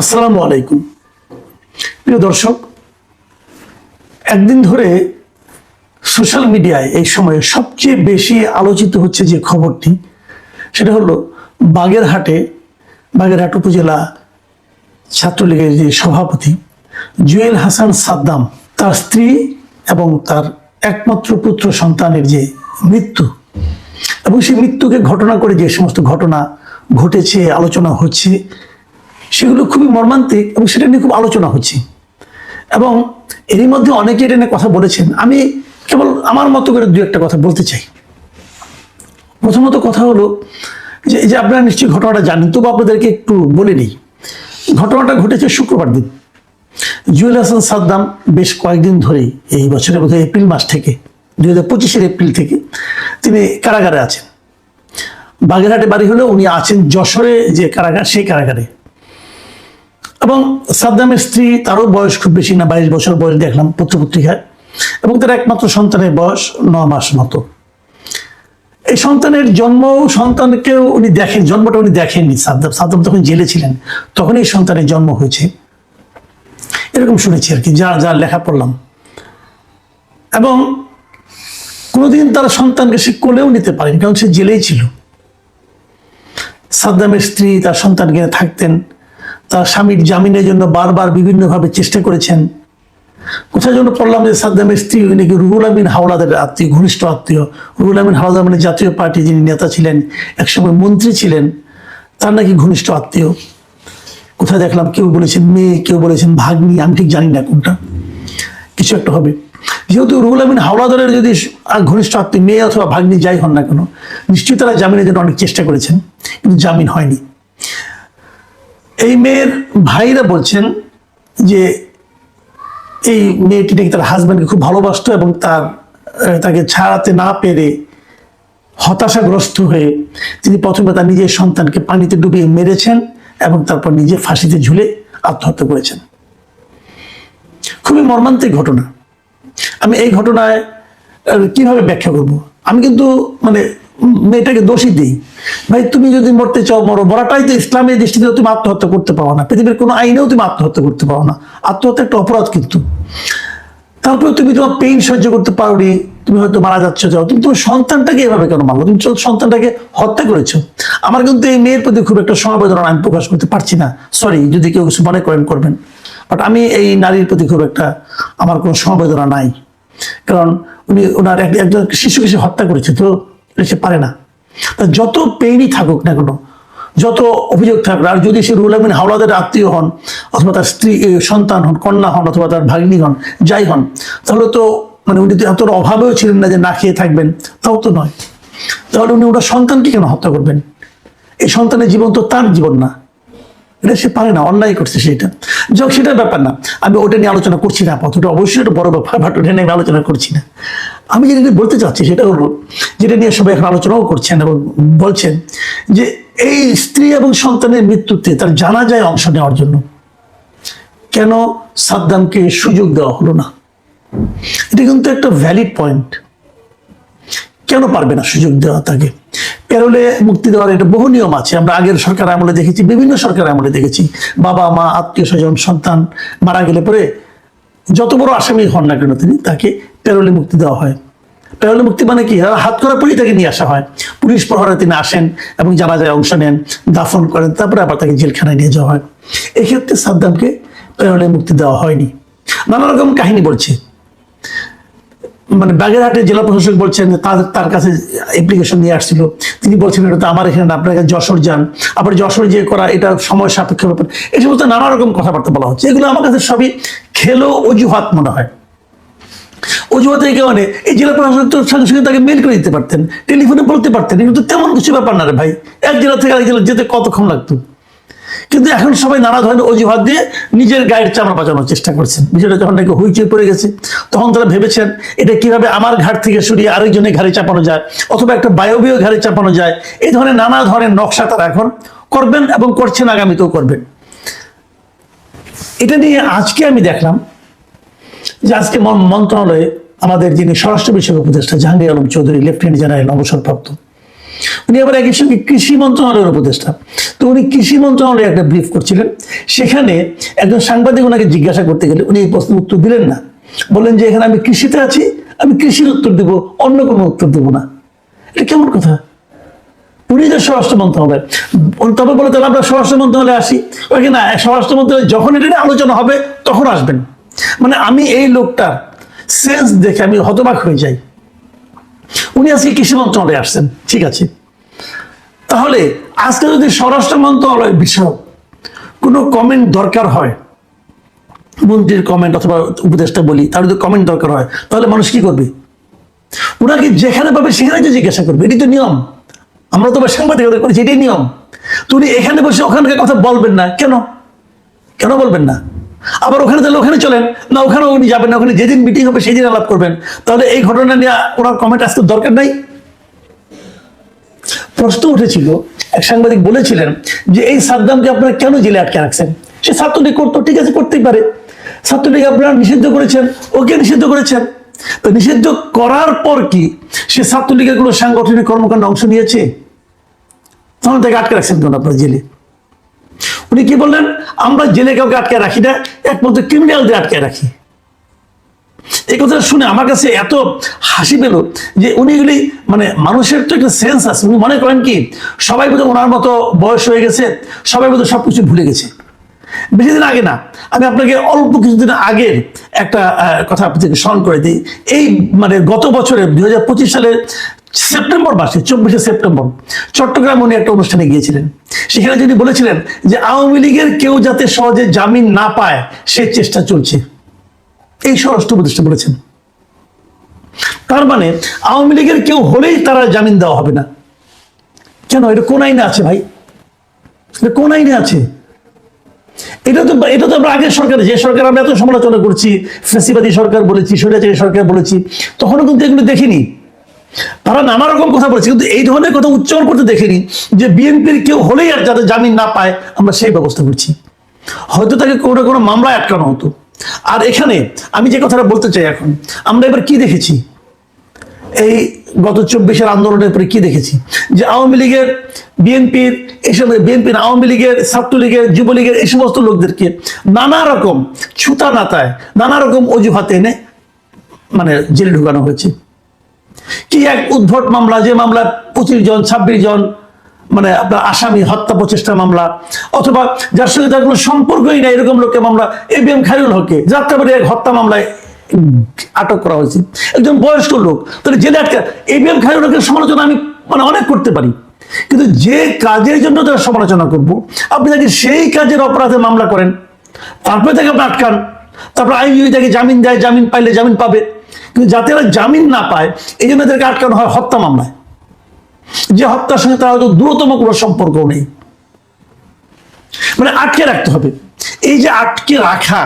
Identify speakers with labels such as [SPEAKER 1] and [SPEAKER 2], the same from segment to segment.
[SPEAKER 1] আসসালামু আলাইকুম প্রিয় দর্শক, একদিন ধরে সোশ্যাল মিডিয়ায় এই সময়ে সবচেয়ে বেশি আলোচিত হচ্ছে যে খবরটি, সেটা হলো বাগেরহাট উপজেলা ছাত্রলীগের যে সভাপতি জুয়েল হাসান সাদ্দাম, তার স্ত্রী এবং তার একমাত্র পুত্র সন্তানের যে মৃত্যু, এবং সেই মৃত্যুকে ঘটনা করে যে সমস্ত ঘটনা ঘটেছে, আলোচনা হচ্ছে, সেগুলো খুবই মর্মান্তিক এবং সেটা নিয়ে খুব আলোচনা হচ্ছে। এবং এরই মধ্যে অনেকে এটা নিয়ে কথা বলেছেন। আমি কেবল আমার মতো করে দু একটা কথা বলতে চাই। প্রথমত কথা হলো যে আপনারা নিশ্চয়ই ঘটনাটা জানেন, তবু আপনাদেরকে একটু বলে নিই। ঘটনাটা ঘটেছে শুক্রবার দিন। জুয়েল হাসান সাদ্দাম বেশ কয়েকদিন ধরেই, এই বছরের বোধহয় এপ্রিল মাস থেকে, 2025-এর এপ্রিল থেকে তিনি কারাগারে আছেন। বাগেরহাটে বাড়ি হলেও উনি আছেন যশোরে যে কারাগার, সেই কারাগারে। এবং সাদ্দামের স্ত্রী, তারও বয়স খুব বেশি না, 22 বছর বয়স দেখলাম পত্রপত্রিকায়, এবং তার একমাত্র সন্তানের বয়স 9 মাস মতো। এই সন্তানের সন্তানকেও উনি দেখেন, জন্মটা উনি দেখেননি। সাদ্দাম তখন জেলে ছিলেন, তখন এই সন্তানের জন্ম হয়েছে, এরকম শুনেছি আর কি, যা লেখা পড়লাম। এবং কোনোদিন তার সন্তানকে সে কোলেও নিতে পারেনি, কারণ সে জেলেই ছিল। সাদ্দামের স্ত্রী তার সন্তানকে থাকতেন, তার স্বামীর জামিনের জন্য বারবার বিভিন্নভাবে চেষ্টা করেছেন। কোথায় জন্য পড়লাম যে সাদ্দামের স্ত্রী নাকি রুহুল আমিন হাওলাদার আত্মীয়, ঘনিষ্ঠ আত্মীয়। রুহুল আমিন হাওলাদার মানে জাতীয় পার্টি যিনি নেতা ছিলেন, একসময় মন্ত্রী ছিলেন, তার নাকি ঘনিষ্ঠ আত্মীয়। কোথায় দেখলাম কেউ বলেছেন মেয়ে, কেউ বলেছেন ভাগ্নি, আমি ঠিক জানি না কোনটা, কিছু একটা হবে। যেহেতু রুহুল আমিন হাওলাদারের যদি ঘনিষ্ঠ আত্মীয়, মেয়ে অথবা ভাগ্নি যাই হন না কেন, নিশ্চয়ই তারা জামিনের জন্য অনেক চেষ্টা করেছেন, কিন্তু জামিন হয়নি। এই মেয়ের ভাইরা বলছেন যে এই মেয়েটি নাকি তার হাজব্যান্ডকে খুব ভালোবাসতো, এবং তাকে ছাড়াতে না পেরে হতাশাগ্রস্ত হয়ে তিনি প্রথমে তার নিজের সন্তানকে পানিতে ডুবিয়ে মেরেছেন এবং তারপর নিজে ফাঁসিতে ঝুলে আত্মহত্যা করেছেন। খুবই মর্মান্তিক ঘটনা। আমি এই ঘটনায় কিভাবে ব্যাখ্যা করব? আমি কিন্তু মেয়েটাকে দোষী দিই, ভাই তুমি যদি মরতে চাও মরো, মরাটাই তো ইসলামের দৃষ্টিতে তুমি আত্মহত্যা করতে পারো না, পৃথিবীর কোনো আইনেও তুমি আত্মহত্যা করতে পারো না। আত্মহত্যা একটা অপরাধ, কিন্তু তারপরে তুমি তোমার পেইন সহ্য করতে পারোনি, তুমি হয়তো মারা যাচ্ছ, যাও, তুমি তোমার সন্তানটাকে এভাবে কেন মারলো? তুমি সন্তানটাকে হত্যা করেছো। আমার কিন্তু এই মেয়ের প্রতি খুব একটা সমবেদনা আমি প্রকাশ করতে পারছি না, সরি যদি কেউ কিছু মনে করবেন, বাট আমি এই নারীর প্রতি খুব একটা আমার কোনো সমবেদনা নাই। কারণ ওনার একজন শিশুকে সে হত্যা করেছে, তো সে পারে না। যত পেইনই থাকুক না কেন, যত অভিযোগ থাকুক, আর যদি সে রুহুল আমিন হাওলাদারের আত্মীয় হন, অথবা তার স্ত্রী, সন্তান হন, কন্যা হন, অথবা তার ভাগ্নি হন, যাই হন, তাহলে তো উনি তো এত অভাবেও ছিলেন না যে না খেয়ে থাকবেন, তাও তো নয়। তাহলে উনি ওনার সন্তানকে কেন হত্যা করবেন? এই সন্তানের জীবন তো তার জীবন না, এটা সে পারে না, অন্যায় করছে সেটা। যাক, সেটার ব্যাপার না, আমি ওটা নিয়ে আলোচনা করছি না আপাতত। অবশ্যই একটা বড় ব্যাপার, বাট ওটা নিয়ে আমি আলোচনা করছি না। আমি যেটা বলতে চাচ্ছি সেটা হলো, যেটা নিয়ে সবাই এখন আলোচনাও করছেন এবং বলছেন যে এই স্ত্রী এবং সন্তানের মৃত্যুতে তার জানাজায় অংশ নেওয়ার জন্য কেন সাদ্দামকে সুযোগ দেওয়া হলো না? এটা কিন্তু একটা ভ্যালিড পয়েন্ট। কেন পারবে না সুযোগ দেওয়া তাকে? প্যারোলে মুক্তি দেওয়ার একটা বহু নিয়ম আছে, আমরা আগের সরকার আমলে দেখেছি, বিভিন্ন সরকার আমলে দেখেছি। বাবা মা, আত্মীয় স্বজন, সন্তান মারা গেলে পরে যত বড় আসামি হন না কেন তাকে প্যারোলে মুক্তি দেওয়া হয়। প্যারোলে মুক্তি মানে কি? হাত করা পরেই তাকে নিয়ে আসা হয়, পুলিশ প্রহরে তিনি আসেন এবং জানাজায় অংশ নেন, দাফন করেন, তারপরে আবার তাকে জেলখানায় নিয়ে যাওয়া হয়। এক্ষেত্রে সাদ্দামকে প্যারোলে মুক্তি দেওয়া হয়নি। নানা রকম কাহিনী বলছে। বাগেরহাটের জেলা প্রশাসক বলছেন তার কাছে অ্যাপ্লিকেশন নিয়ে আসছিল, তিনি বলছেন এটা তো আমার এখানে, আপনার কাছে যশোর যান, আবার যশোর যে করা এটা সময় সাপেক্ষ ব্যাপার। এই সমস্ত নানা রকম কথাবার্তা বলা হচ্ছে। এগুলো আমার কাছে সবই খেলো অজুহাত মনে হয়। অজুহাত এই কারণে, এই জেলা প্রশাসক তো সঙ্গে সঙ্গে তাকে মেল করে দিতে পারতেন, টেলিফোনে বলতে পারতেন, কিন্তু তেমন কিছু ব্যাপার না রে ভাই। এক জেলা থেকে আরেক জেলা যেতে কতক্ষণ লাগতো? কিন্তু এখন সবাই নানা ধরনের অজুহাত দিয়ে নিজের গায়ের চামড়া বাঁচানোর চেষ্টা করছেন। বিষয়টা যখন নাকি হইচই পড়ে গেছে, তখন তারা ভেবেছেন এটা কিভাবে আমার ঘাট থেকে সরিয়ে আরেকজনের ঘাড়ে চাপানো যায়, অথবা একটা বায়বীয় ঘাড়ে চাপানো যায়। এই ধরনের নানা ধরনের নকশা তারা এখন করবেন এবং করছেন, আগামীতেও করবেন। এটা নিয়ে আজকে আমি দেখলাম যে আজকে মন্ত্রণালয়ে আমাদের যিনি স্বরাষ্ট্র বিষয়ক উপদেষ্টা জাহাঙ্গীর আলম চৌধুরী, লেফটেন্যান্ট জেনারেল অবসরপ্রাপ্ত, উনি আবার একই সঙ্গে কৃষি মন্ত্রণালয়ের উপদেষ্টা। তো উনি কৃষি মন্ত্রণালয়ে একটা ব্রিফ করছিলেন, সেখানে একজন সাংবাদিক ওনাকে জিজ্ঞাসা করতে গেলে উনি এই প্রশ্নের উত্তর দিলেন না, বললেন যে এখানে আমি কৃষিতে আছি, আমি কৃষির উত্তর দেব, অন্য কোনো উত্তর দেবো না। এটা কেমন কথা? উনি যে স্বরাষ্ট্র মন্ত্রণালয়, তবে বলে তাহলে আমরা স্বরাষ্ট্র মন্ত্রণালয়ে আসি, ওই না স্বরাষ্ট্র মন্ত্রণালয় যখন এটা নিয়ে আলোচনা হবে তখন আসবেন। মানে আমি এই লোকটার সেন্স দেখে আমি হতবাক হয়ে যাই। উনি আজকে কৃষি মন্ত্রণালয়ে আসছেন, ঠিক আছে, তাহলে আজকে যদি স্বরাষ্ট্র মন্ত্রণালয়ের বিষয় কোনো কমেন্ট দরকার হয়, মন্ত্রীর কমেন্ট অথবা উপদেষ্টা বলি, তার যদি কমেন্ট দরকার হয়, তাহলে মানুষ কি করবে? ওনাকে যেখানে পাবে সেখানে যে জিজ্ঞাসা করবে, এটি তো নিয়ম। আমরা তো সাংবাদিকতা করেছি, এটাই নিয়ম। তুমি এখানে বসে ওখানকার কথা বলবেন না কেন? কেন বলবেন না? আবার ওখানে তাহলে ওখানে চলেন না, ওখানেও উনি যাবেন না, ওখানে যেদিন মিটিং হবে সেই দিন আলাপ করবেন। তাহলে এই ঘটনা নিয়ে ওনার কমেন্ট আসতে দরকার নাই। প্রশ্ন উঠেছিল, এক সাংবাদিক বলেছিলেন যে এই সাদ্দামকে আপনারা কেন জেলে আটকে রাখছেন? সে ছাত্রলীগ করতো, ঠিক আছে, করতেই পারে। ছাত্রলীগ আপনারা নিষিদ্ধ করেছেন, ওকে নিষিদ্ধ করেছেন, তো নিষিদ্ধ করার পর কি সে ছাত্রলীগের কোনো সাংগঠনিক কর্মকাণ্ডে অংশ নিয়েছে? তখন তাকে আটকে রাখছেন কেন আপনারা জেলে? উনি কি বললেন? আমরা জেলে কাউকে আটকে রাখি না, একমাত্র ক্রিমিনালদের আটকে রাখি। এই কথা শুনে আমার কাছে এত হাসি পেল যে উনি এগুলি, মানে মানুষের তো একটা সেন্স আছে। উনি মনে করেন কি সবাই বোধহয় ওনার মতো বয়স হয়ে গেছে, সবাই বোধহয় সবকিছু ভুলে গেছে। বেশি দিন আগে না, আমি আপনাকে অল্প কিছুদিন আগের একটা কথা আপনাকে স্মরণ করে দিই। এই মানে গত বছরের 2025 সালের সেপ্টেম্বর মাসে, 24শে সেপ্টেম্বর চট্টগ্রাম উনি একটা অনুষ্ঠানে গিয়েছিলেন। সেখানে যিনি বলেছিলেন যে আওয়ামী লীগের কেউ যাতে সহজে জামিন না পায় সে চেষ্টা চলছে, এই স্বরাষ্ট্র উপদেষ্টা বলেছেন। তার মানে আওয়ামী লীগের কেউ হলেই তারা জামিন দেওয়া হবে না। কেন? এটা কোন আইনে আছে ভাই? এটা কোন আইনে আছে? এটা তো আমরা আগের সরকার, যে সরকার আমরা এত সমালোচনা করছি, ফ্যাসিবাদী সরকার বলেছি, স্বৈরাচারী সরকার বলেছি, তখনও কিন্তু এগুলো দেখিনি। তারা নানা রকম কথা বলেছে, কিন্তু এই ধরনের কথা উচ্চারণ করতে দেখিনি যে বিএনপির কেউ হলেই আর যাতে জামিন না পায় আমরা সেই ব্যবস্থা করছি। হয়তো তাকে কোনো কোনো মামলায় আটকানো হতো। আর এখানে আমি যে কথাটা বলতে চাই, এখন আমরা এবার কি দেখেছি, এই গত 24-এর আন্দোলনের পরে কি দেখেছি, যে আওয়ামী লীগের, বিএনপির, এইসব বিএনপির, আওয়ামী লীগের, ছাত্রলীগের, যুবলীগের এই সমস্ত লোকদেরকে নানা রকম ছুতা নাতায়, নানা রকম অজুহাতে এনে মানে জেলে ঢুকানো হয়েছে। কি এক উদ্ভট মামলা, যে মামলা 25 জন 26 জন মানে আপনার আসামি, হত্যা প্রচেষ্টা মামলা, অথবা যার সঙ্গে তার কোনো সম্পর্কই নাই এরকম লোকের মামলা। ABM খায়রুল হককে যাত্রাবাড়ি এক হত্যা মামলায় আটক করা হয়েছে, একজন বয়স্ক লোক, তাহলে জেলে আটকা। ABM খায়রুল হকের সমালোচনা আমি মানে অনেক করতে পারি, কিন্তু যে কাজের জন্য তারা সমালোচনা করব, আপনি তাকে সেই কাজের অপরাধে মামলা করেন, তারপরে তাকে আপনি আটকান, তারপর আইন তাকে জামিন দেয়, জামিন পাইলে জামিন পাবে। কিন্তু যাতে এরা জামিন না পায় এই জন্য তাদেরকে আটকানো হয় হত্যা মামলায়, যে হত্যার সঙ্গে তার হয়তো দূরতম কোনো সম্পর্ক নেই। মানে আটকে রাখতে হবে। এই যে আটকে রাখা,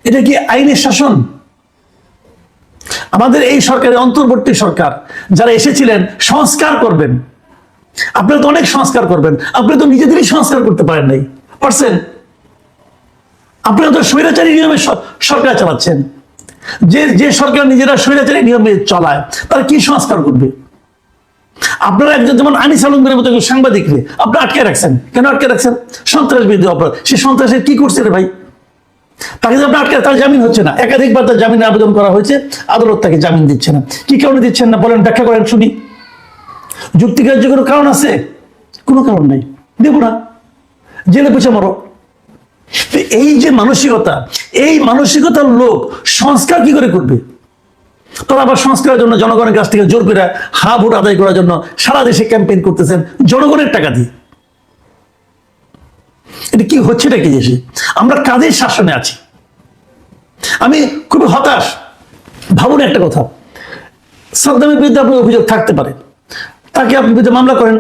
[SPEAKER 1] এটা কি আইনের শাসন? আমাদের এই সরকারের অন্তর্বর্তী সরকার যারা এসেছিলেন সংস্কার করবেন, আপনারা তো অনেক সংস্কার করবেন, আপনারা তো নিজেদেরই সংস্কার করতে পারেন নাই, পারছেন? আপনারা তো স্বৈরাচারী নিয়মে সরকার চালাচ্ছেন। যে সরকার নিজেরা স্বৈরাচারী নিয়মে চলায় তারা কি সংস্কার করবে? আপনারা একজন যেমন আনিস আলমগীরের মতো সাংবাদিকরে আপনি আটকে রাখছেন। কেন আটকে রাখছেন? সন্ত্রাস বিরোধী অপরাধ। সে সন্ত্রাসের কি করছে রে ভাই? তাকে আপনি আটকে, তার জামিন হচ্ছে না, একাধিকবার তার জামিনের আবেদন করা হয়েছে, আদালত তাকে জামিন দিচ্ছে না। কি কারণে দিচ্ছেন না বলেন, ব্যাখ্যা করেন শুনি। যুক্তিগ্রাহ্য কোনো কারণ আছে? কোনো কারণ নাই, দেব না, জেলে পুছে মরো। এই যে মানসিকতা, এই মানসিকতার লোক সংস্কার কি করে করবে? তারা আবার সংস্কারের জন্য জনগণের কাছ থেকে জোর করে হা ভোট আদায় করার জন্য সারা দেশে ক্যাম্পেইন করতেছেন জনগণের টাকা দিয়ে। এটা কি হচ্ছেটা কি দেশে? আমরা কাদের শাসনে আছি? আমি খুবই হতাশ। ভাবুন একটা কথা, সাদ্দামের বিরুদ্ধে আপনার অভিযোগ থাকতে পারে, তাকে আপনি বিরুদ্ধে মামলা করেন,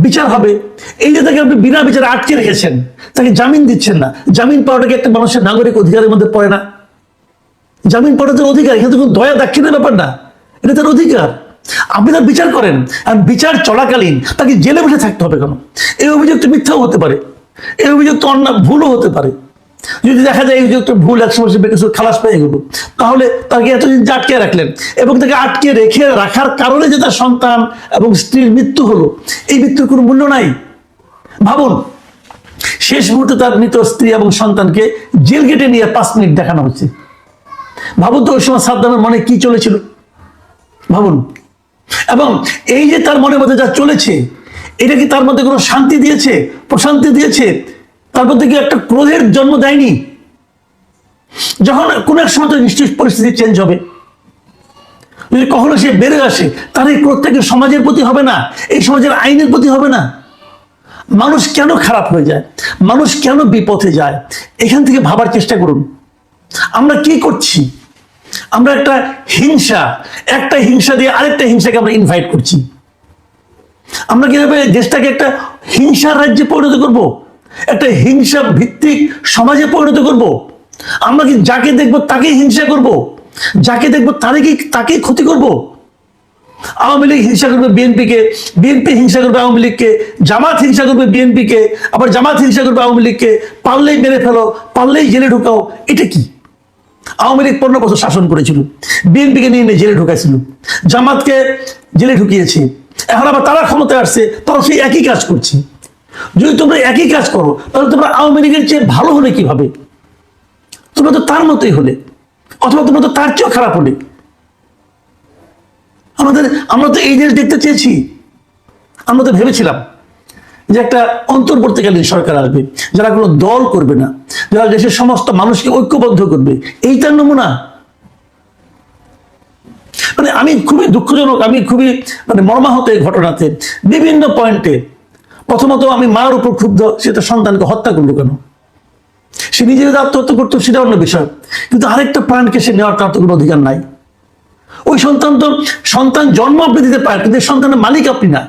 [SPEAKER 1] বিচার হবে। এই যে তাকে আপনি বিনা বিচারে আটকে রেখেছেন, তাকে জামিন দিচ্ছেন না। জামিন পাওয়াটা কি একটা মানুষের নাগরিক অধিকারের মধ্যে পড়ে না? জামিন পাওয়াটা তার অধিকার, এখানে তো কোনো দয়া দাক্ষিণের ব্যাপার না, এটা তার অধিকার। আপনি তার বিচার করেন, আর বিচার চলাকালীন তাকে জেলে বসে থাকতে হবে কেন? এই অভিযোগ তো মিথ্যাও হতে পারে, এই অভিযোগ তো অন্য ভুলও হতে পারে। যদি দেখা যায় এই যে একটা ভুল এক সময় কিছু খালাস পেয়ে গেল, তাহলে তাকে এতদিন যে আটকে রাখলেন এবং তাকে আটকে রেখে রাখার কারণে যে তার সন্তান এবং স্ত্রীর মৃত্যু হলো, এই মৃত্যুর কোনো মূল্য নাই। ভাবুন, শেষ মুহূর্তে তার মৃত স্ত্রী এবং সন্তানকে জেল গেটে নিয়ে 5 মিনিট দেখানো হচ্ছে। ভাবুন তো ওই সময় সাদ্দামের মনে কি চলেছিল, ভাবুন। এবং এই যে তার মনের মধ্যে যা চলেছে, এটা কি তার মধ্যে কোনো শান্তি দিয়েছে, প্রশান্তি দিয়েছে? তার মধ্যে কি একটা ক্রোধের জন্ম দেয়নি? যখন কোন এক সময় নিশ্চয়ই পরিস্থিতি চেঞ্জ হবে, যদি কখনো সে বেড়ে আসে, তার এই ক্রোধটা কি সমাজের প্রতি হবে না, এই সমাজের আইনের প্রতি হবে না? মানুষ কেন খারাপ হয়ে যায়, মানুষ কেন বিপথে যায়, এখান থেকে ভাবার চেষ্টা করুন। আমরা কি করছি? আমরা একটা হিংসা দিয়ে আরেকটা হিংসাকে আমরা ইনভাইট করছি। আমরা কিভাবে দেশটাকে একটা হিংসার রাজ্যে পরিণত করব, একটা হিংসা ভিত্তিক সমাজে পরিণত করব? আমরা কি যাকে দেখবো তাকেই হিংসা করব, যাকে দেখবো তাকেই ক্ষতি করব? আওয়ামী লীগ হিংসা করবে বিএনপিকে, বিএনপি হিংসা করবে আওয়ামী লীগকে, জামাত হিংসা করবে বিএনপিকে, আবার জামাত হিংসা করবে আওয়ামী লীগকে, পারলেই মেরে ফেলো, পারলেই জেলে ঢুকাও। এটা কি? আওয়ামী লীগ 15 বছর শাসন করেছিল, বিএনপিকে নিয়ে জেলে ঢুকাইছিল, জামাতকে জেলে ঢুকিয়েছে, এখন আবার তারা ক্ষমতায় আসছে, তারা সেই একই কাজ করছে। যদি তোমরা একই কাজ করো, তাহলে তোমরা আওয়ামী লীগের চেয়ে ভালো হলে কিভাবে? তোমরা তো তার মতোই হলে, অথবা তোমরা তো তার চেয়েও খারাপ হলে। আমরা তো এই দেশ দেখতে চেয়েছি। আমরা তো ভেবেছিলাম যে একটা অন্তর্বর্তীকালীন সরকার আসবে, যারা কোনো দল করবে না, যারা দেশের সমস্ত মানুষকে ঐক্যবদ্ধ করবে। এই তার নমুনা। মানে আমি খুবই দুঃখজনক, আমি খুবই মর্মাহত এই ঘটনাতে বিভিন্ন পয়েন্টে। প্রথমত আমি মার উপর ক্ষুব্ধ, সে তার সন্তানকে হত্যা করলো কেন? সে নিজে যদি আত্মহত্যা করতো সেটা অন্য বিষয়, কিন্তু আরেকটা প্রাণকে সে নেওয়ার তার তো কোনো অধিকার নাই। ওই সন্তান জন্ম আপনি দিতে পারেন, কিন্তু সন্তানের মালিক আপনি না,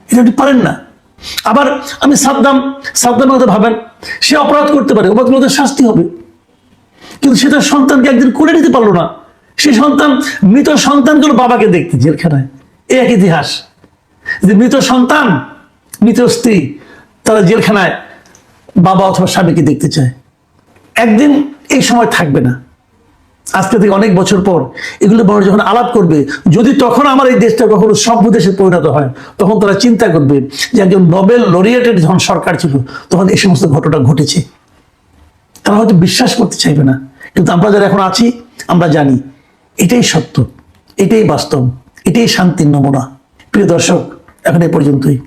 [SPEAKER 1] এটা আপনি পারেন না। আবার আমি সাদ্দামের কথা ভাবেন, সে অপরাধ করতে পারে, অপরাধ করতে শাস্তি হবে, কিন্তু সে তার সন্তানকে একদিন করে নিতে পারলো না। সেই মৃত সন্তানগুলো বাবাকে দেখতে জেলখানায়। এই এক ইতিহাস যে মৃত সন্তান, মৃত স্ত্রী, তারা জেলখানায় বাবা অথবা স্বামীকে দেখতে চায়। একদিন এই সময় থাকবে না। আজকে থেকে অনেক বছর পর এগুলো বড় যখন আলাপ করবে, যদি তখন আমার এই দেশটা কখনো সভ্য দেশে পরিণত হয়, তখন তারা চিন্তা করবে যে একজন নোবেল লরিয়েটের যখন সরকার ছিল, তখন এই সমস্ত ঘটনা ঘটেছে। তারা হয়তো বিশ্বাস করতে চাইবে না, কিন্তু আমরা যারা এখন আছি, আমরা জানি এটাই সত্য, এটাই বাস্তব, এটাই শান্তির নমুনা। প্রিয় দর্শক, এখন এই পর্যন্তই।